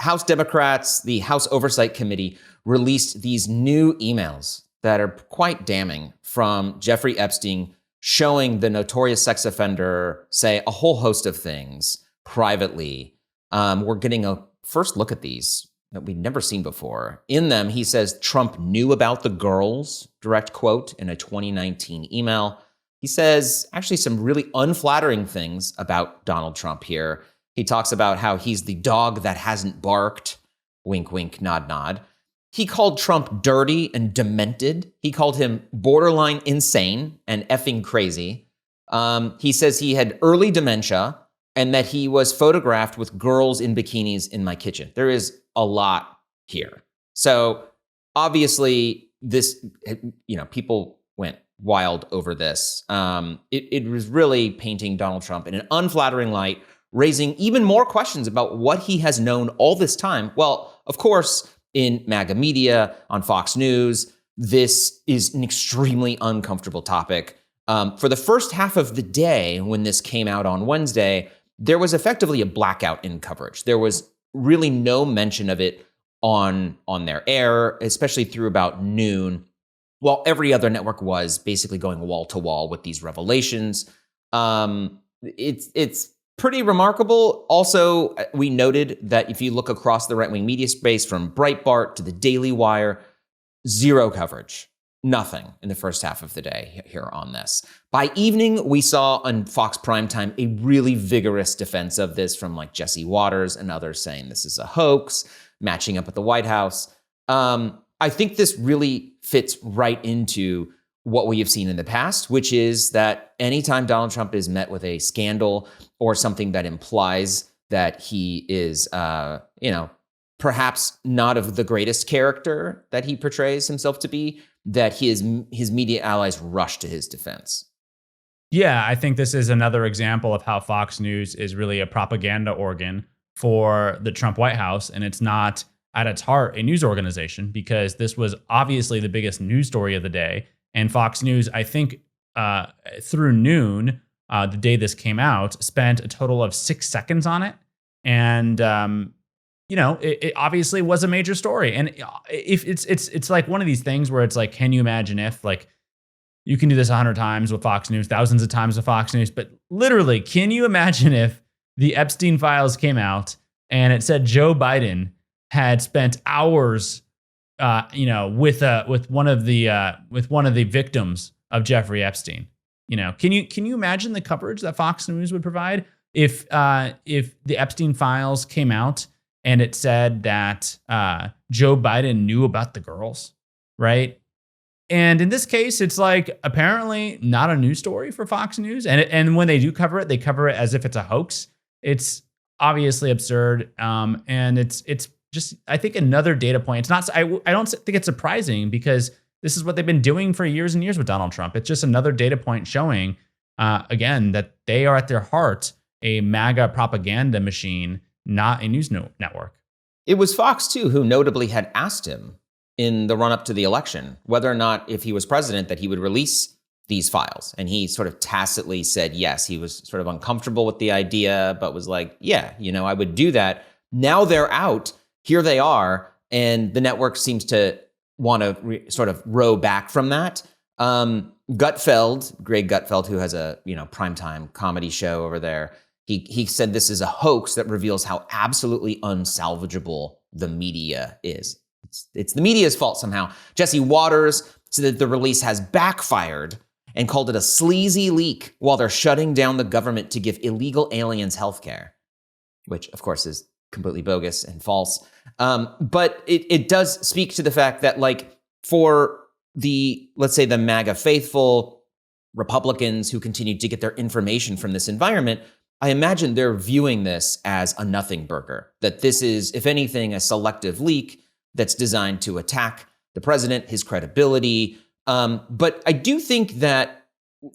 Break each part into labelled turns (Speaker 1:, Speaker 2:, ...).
Speaker 1: House Democrats, the House Oversight Committee, released these new emails that are quite damning from Jeffrey Epstein, showing the notorious sex offender say a whole host of things privately. We're getting a first look at these that we've never seen before. In them, he says Trump knew about the girls, direct quote, in a 2019 email. He says actually some really unflattering things about Donald Trump here. He talks about how he's the dog that hasn't barked, wink, wink, nod, nod. He called Trump dirty and demented. He called him borderline insane and effing crazy. He says he had early dementia and that he was photographed with girls in bikinis in my kitchen. There is a lot here. So obviously this, people went wild over this. It was really painting Donald Trump in an unflattering light, raising even more questions about what he has known all this time. Well, of course, in MAGA media, on Fox News, this is an extremely uncomfortable topic. For the first half of the day, when this came out on Wednesday, there was effectively a blackout in coverage. There was really no mention of it on their air, especially through about noon, while every other network was basically going wall to wall with these revelations. It's pretty remarkable. Also, we noted that if you look across the right-wing media space from Breitbart to the Daily Wire, zero coverage, nothing in the first half of the day here on this. By evening, we saw on Fox Primetime a really vigorous defense of this from like Jesse Waters and others saying this is a hoax, matching up at the White House. I think this really fits right into what we have seen in the past, which is that anytime Donald Trump is met with a scandal or something that implies that he is, perhaps not of the greatest character that he portrays himself to be, that his media allies rush to his defense.
Speaker 2: Yeah, I think this is another example of how Fox News is really a propaganda organ for the Trump White House, and it's not at its heart a news organization, because this was obviously the biggest news story of the day. And Fox News, I think through noon, the day this came out, spent a total of 6 seconds on it. And, it obviously was a major story. And if it's like one of these things where it's like, can you imagine if, like, you can do this 100 times with Fox News, thousands of times with Fox News, but literally, can you imagine if the Epstein files came out and it said Joe Biden had spent hours with one of the victims of Jeffrey Epstein? Can you imagine the coverage that Fox News would provide if the Epstein files came out and it said that Joe Biden knew about the girls, right? And in this case, it's like apparently not a news story for Fox News, and when they do cover it, they cover it as if it's a hoax. It's obviously absurd, and it's just, I think, another data point. It's not. I don't think it's surprising, because this is what they've been doing for years and years with Donald Trump. It's just another data point showing, again, that they are at their heart a MAGA propaganda machine, not a news network.
Speaker 1: It was Fox, too, who notably had asked him in the run-up to the election whether or not, if he was president, that he would release these files. And he sort of tacitly said yes. He was sort of uncomfortable with the idea, but was like, yeah, I would do that. Now they're out. Here they are. And the network seems to want to sort of row back from that. Gutfeld, Greg Gutfeld, who has a primetime comedy show over there, he said this is a hoax that reveals how absolutely unsalvageable the media is. It's the media's fault somehow. Jesse Waters said that the release has backfired and called it a sleazy leak while they're shutting down the government to give illegal aliens healthcare, which of course is completely bogus and false. But it does speak to the fact that, like, for let's say the MAGA faithful Republicans who continue to get their information from this environment, I imagine they're viewing this as a nothing burger, that this is, if anything, a selective leak that's designed to attack the president, his credibility. But I do think that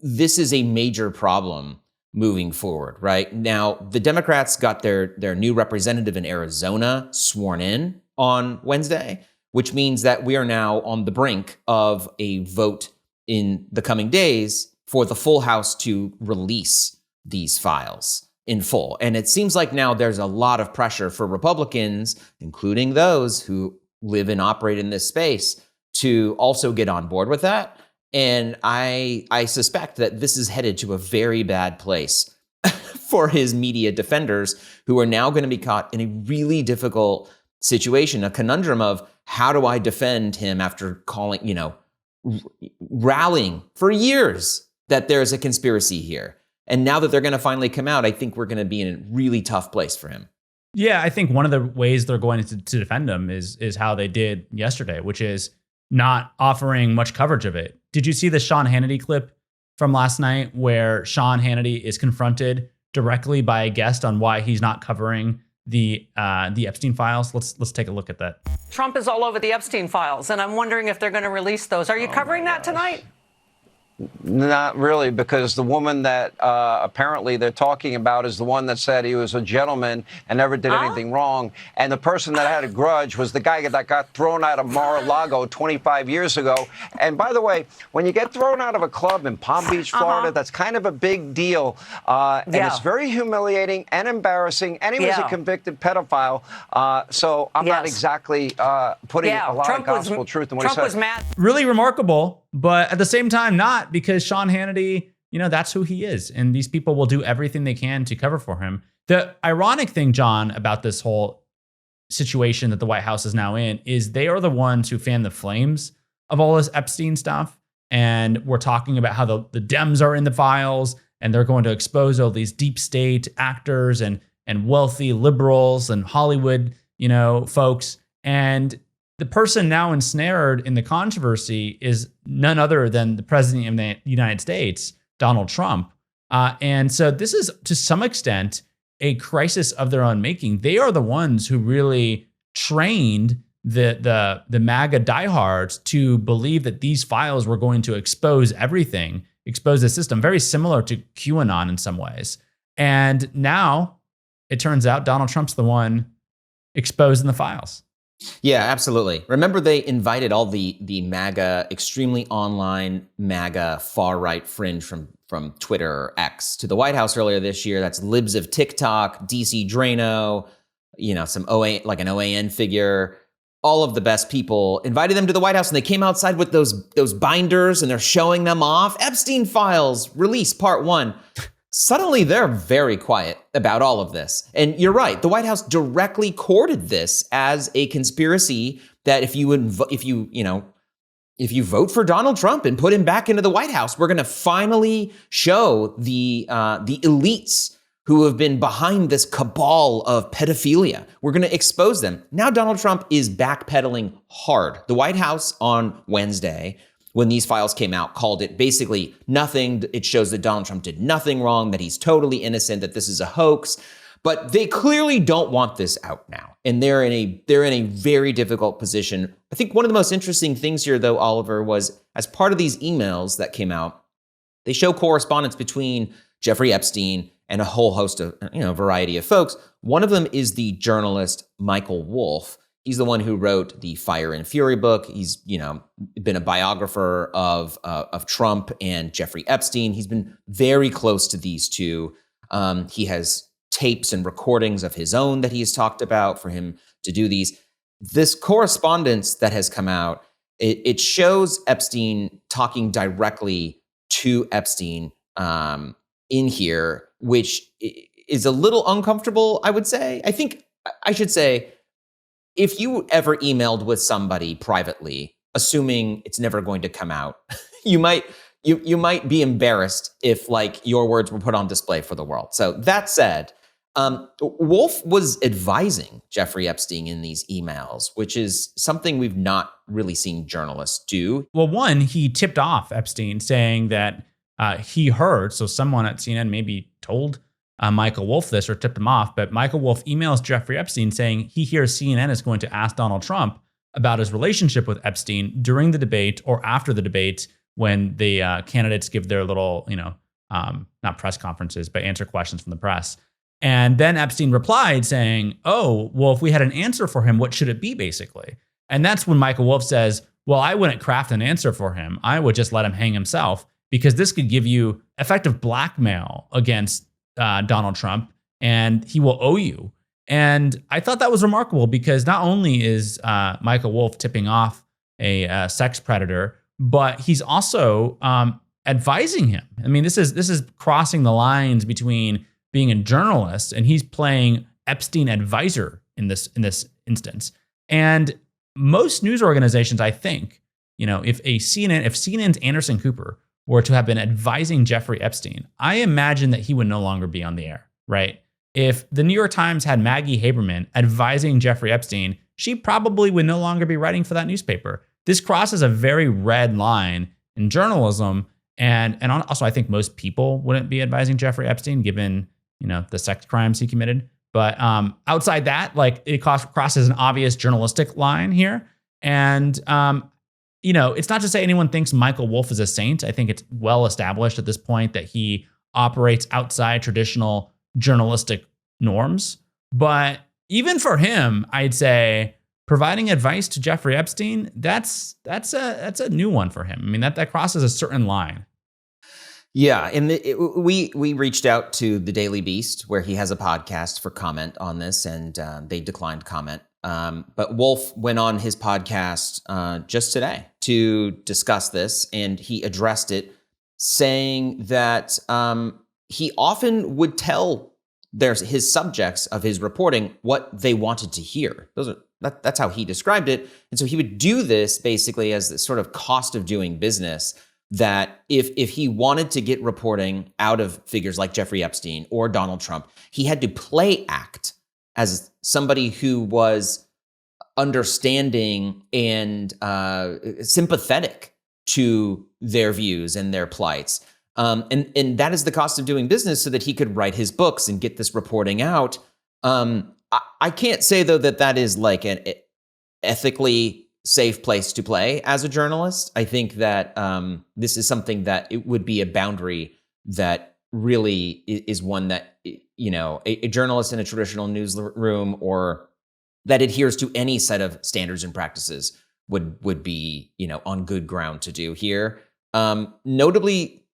Speaker 1: this is a major problem moving forward, right? Now, the Democrats got their new representative in Arizona sworn in on Wednesday, which means that we are now on the brink of a vote in the coming days for the full House to release these files. in full. And it seems like now there's a lot of pressure for Republicans, including those who live and operate in this space, to also get on board with that. And I suspect that this is headed to a very bad place for his media defenders, who are now going to be caught in a really difficult situation, a conundrum of how do I defend him after calling, rallying for years that there's a conspiracy here. And now that they're going to finally come out, I think we're going to be in a really tough place for him.
Speaker 2: Yeah, I think one of the ways they're going to defend him is how they did yesterday, which is not offering much coverage of it. Did you see the Sean Hannity clip from last night where Sean Hannity is confronted directly by a guest on why he's not covering the Epstein files? Let's take a look at that.
Speaker 3: Trump is all over the Epstein files, and I'm wondering if they're going to release those. Are you covering that tonight?
Speaker 4: Not really, because the woman that apparently they're talking about is the one that said he was a gentleman and never did anything wrong. And the person that had a grudge was the guy that got thrown out of Mar-a-Lago 25 years ago. And by the way, when you get thrown out of a club in Palm Beach, Florida, that's kind of a big deal. And it's very humiliating and embarrassing. And he was a convicted pedophile. So I'm not exactly putting a lot of gospel truth in what he said.
Speaker 3: Trump was mad.
Speaker 2: Really remarkable, but at the same time, not, because Sean Hannity, that's who he is. And these people will do everything they can to cover for him. The ironic thing, John, about this whole situation that the White House is now in is they are the ones who fan the flames of all this Epstein stuff. And we're talking about how the Dems are in the files and they're going to expose all these deep state actors and wealthy liberals and Hollywood, folks. And the person now ensnared in the controversy is none other than the president of the United States, Donald Trump. And so this is, to some extent, a crisis of their own making. They are the ones who really trained the MAGA diehards to believe that these files were going to expose everything, expose the system, very similar to QAnon in some ways. And now it turns out Donald Trump's the one exposing the files.
Speaker 1: Yeah, absolutely. Remember, they invited all the MAGA, extremely online MAGA far-right fringe from Twitter or X to the White House earlier this year. That's libs of TikTok, DC Drano, some like an OAN figure, all of the best people, invited them to the White House, and they came outside with those binders and they're showing them off. Epstein files, release part 1. Suddenly, they're very quiet about all of this. And you're right. The White House directly courted this as a conspiracy that if you vote for Donald Trump and put him back into the White House, we're going to finally show the elites who have been behind this cabal of pedophilia. We're going to expose them. Now Donald Trump is backpedaling hard. The White House on Wednesday, when these files came out, called it basically nothing. It shows that Donald Trump did nothing wrong, that he's totally innocent, that this is a hoax. But they clearly don't want this out now. And they're in a very difficult position. I think one of the most interesting things here, though, Oliver, was as part of these emails that came out, they show correspondence between Jeffrey Epstein and a whole host of, variety of folks. One of them is the journalist Michael Wolff. He's the one who wrote the Fire and Fury book. He's, been a biographer of Trump and Jeffrey Epstein. He's been very close to these two. He has tapes and recordings of his own that he has talked about for him to do these. This correspondence that has come out, it shows Epstein talking directly to Epstein in here, which is a little uncomfortable, I would say. I think I should say, if you ever emailed with somebody privately, assuming it's never going to come out, you might be embarrassed if your words were put on display for the world. So that said, Wolff was advising Jeffrey Epstein in these emails, which is something we've not really seen journalists do.
Speaker 2: Well, one, he tipped off Epstein saying that he heard, so someone at CNN maybe told Michael Wolff this or tipped him off, but Michael Wolff emails Jeffrey Epstein saying he hears CNN is going to ask Donald Trump about his relationship with Epstein during the debate or after the debate when the candidates give their little, not press conferences, but answer questions from the press. And then Epstein replied saying, oh, well, if we had an answer for him, what should it be, basically? And that's when Michael Wolff says, well, I wouldn't craft an answer for him. I would just let him hang himself, because this could give you effective blackmail against Donald Trump. and he will owe you. And I thought that was remarkable because not only is Michael Wolff tipping off a sex predator, but he's also advising him. I mean, this is crossing the lines between being a journalist and he's playing Epstein advisor in this instance. And most news organizations, I think, if CNN's Anderson Cooper were to have been advising Jeffrey Epstein, I imagine that he would no longer be on the air, right? If the New York Times had Maggie Haberman advising Jeffrey Epstein, she probably would no longer be writing for that newspaper. This crosses a very red line in journalism. And also, I think most people wouldn't be advising Jeffrey Epstein given, the sex crimes he committed. But outside that, it crosses an obvious journalistic line here. And, it's not to say anyone thinks Michael Wolff is a saint. I think it's well established at this point that he operates outside traditional journalistic norms. But even for him, I'd say providing advice to Jeffrey Epstein, that's a new one for him. I mean, that crosses a certain line.
Speaker 1: Yeah, and we reached out to the Daily Beast, where he has a podcast, for comment on this, and they declined comment. But Wolff went on his podcast just today to discuss this, and he addressed it, saying that he often would tell his subjects of his reporting what they wanted to hear. That's how he described it, and so he would do this basically as this sort of cost of doing business. That if he wanted to get reporting out of figures like Jeffrey Epstein or Donald Trump, he had to play act as somebody who was understanding and sympathetic to their views and their plights. And that is the cost of doing business, so that he could write his books and get this reporting out. I can't say, though, that is like an ethically safe place to play as a journalist. I think that this is something that it would be a boundary that really is one that, a journalist in a traditional newsroom or that adheres to any set of standards and practices would be, on good ground to do here. Notably,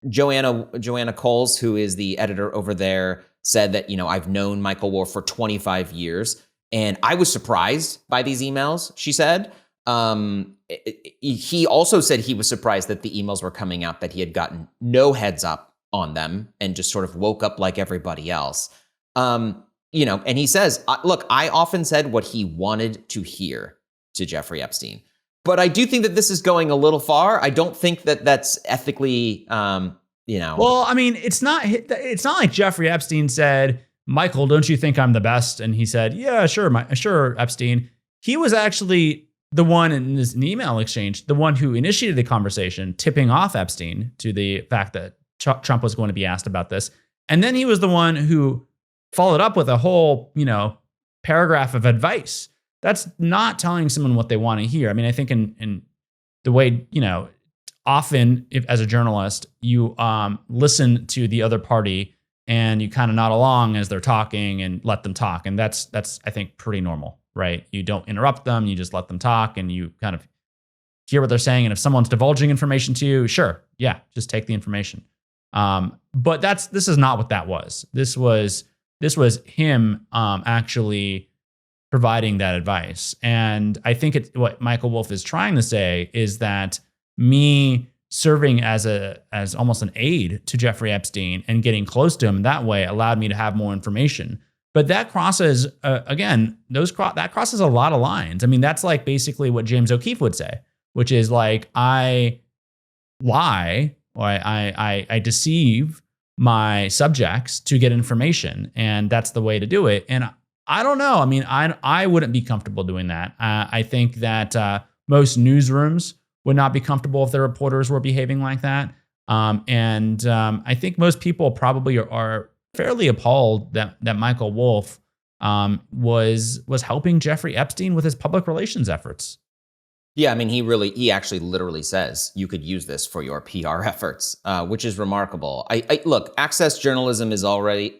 Speaker 1: Joanna Coles, who is the editor over there, said that, I've known Michael Wolff for 25 years. And I was surprised by these emails, she said. He also said he was surprised that the emails were coming out, that he had gotten no heads up on them and just sort of woke up like everybody else. And he says, look, I often said what he wanted to hear to Jeffrey Epstein, but I do think that this is going a little far. I don't think that that's ethically,
Speaker 2: Well, I mean, it's not like Jeffrey Epstein said, Michael, don't you think I'm the best? And he said, yeah, sure, Epstein. He was actually the one in this email exchange, the one who initiated the conversation, tipping off Epstein to the fact that Trump was going to be asked about this. And then he was the one who followed up with a whole, paragraph of advice. That's not telling someone what they want to hear. I mean, I think in the way, often if as a journalist, you listen to the other party and you kind of nod along as they're talking and let them talk. And that's I think pretty normal. Right? You don't interrupt them. You just let them talk and you kind of hear what they're saying. And if someone's divulging information to you, sure. Yeah. Just take the information. But this is not what that was. This was him actually providing that advice. And I think what Michael Wolff is trying to say is that me serving as almost an aide to Jeffrey Epstein and getting close to him that way allowed me to have more information. But that crosses, that crosses a lot of lines. I mean, that's like basically what James O'Keefe would say, which is like, I lie or I deceive my subjects to get information. And that's the way to do it. And I don't know. I mean, I wouldn't be comfortable doing that. I think that most newsrooms would not be comfortable if their reporters were behaving like that. And I think most people probably are fairly appalled that Michael Wolff was helping Jeffrey Epstein with his public relations efforts.
Speaker 1: Yeah, I mean, he actually literally says you could use this for your PR efforts, which is remarkable. I look, access journalism is already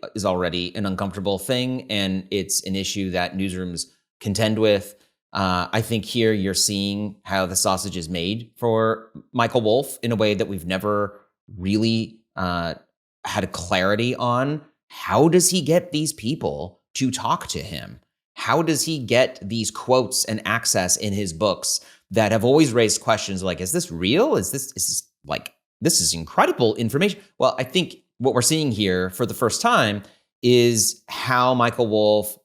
Speaker 1: an uncomfortable thing, and it's an issue that newsrooms contend with. I think here you're seeing how the sausage is made for Michael Wolff in a way that we've never really had a clarity on. how does he get these people to talk to him? How does he get these quotes and access in his books that have always raised questions like, is this real? Is this like, this is incredible information? Well, I think what we're seeing here for the first time is how Michael Wolff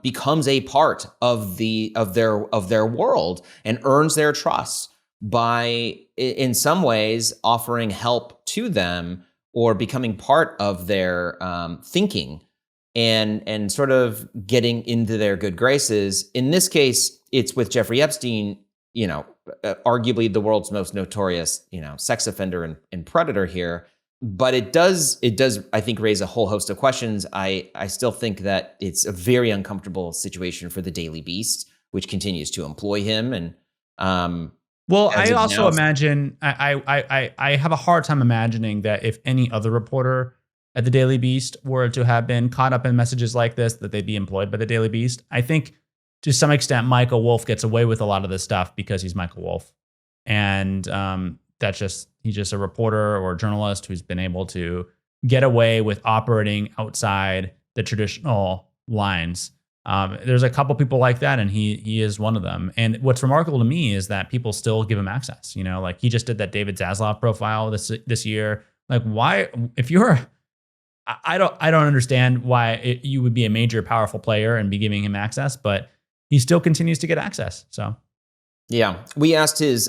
Speaker 1: becomes a part of their world and earns their trust by, in some ways, offering help to them or becoming part of their thinking and sort of getting into their good graces. In this case, it's with Jeffrey Epstein, arguably the world's most notorious, sex offender and predator here. But it does, I think, raise a whole host of questions. I still think that it's a very uncomfortable situation for the Daily Beast, which continues to employ him. And
Speaker 2: well, I also imagine I have a hard time imagining that if any other reporter at the Daily Beast were to have been caught up in messages like this, that they'd be employed by the Daily Beast. I think to some extent, Michael Wolff gets away with a lot of this stuff because he's Michael Wolff. And he's just a reporter or a journalist who's been able to get away with operating outside the traditional lines. There's a couple people like that, and he is one of them. And what's remarkable to me is that people still give him access. Like he just did that David Zaslav profile this year. Like, why? If you're, I don't understand why you would be a major, powerful player and be giving him access, but he still continues to get access. So.
Speaker 1: Yeah, we asked his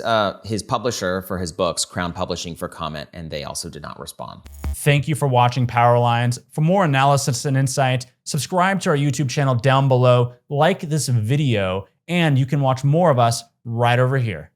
Speaker 1: publisher for his books, Crown Publishing, for comment, and they also did not respond.
Speaker 2: Thank you for watching Power Lines. For more analysis and insight, subscribe to our YouTube channel down below, like this video, and you can watch more of us right over here.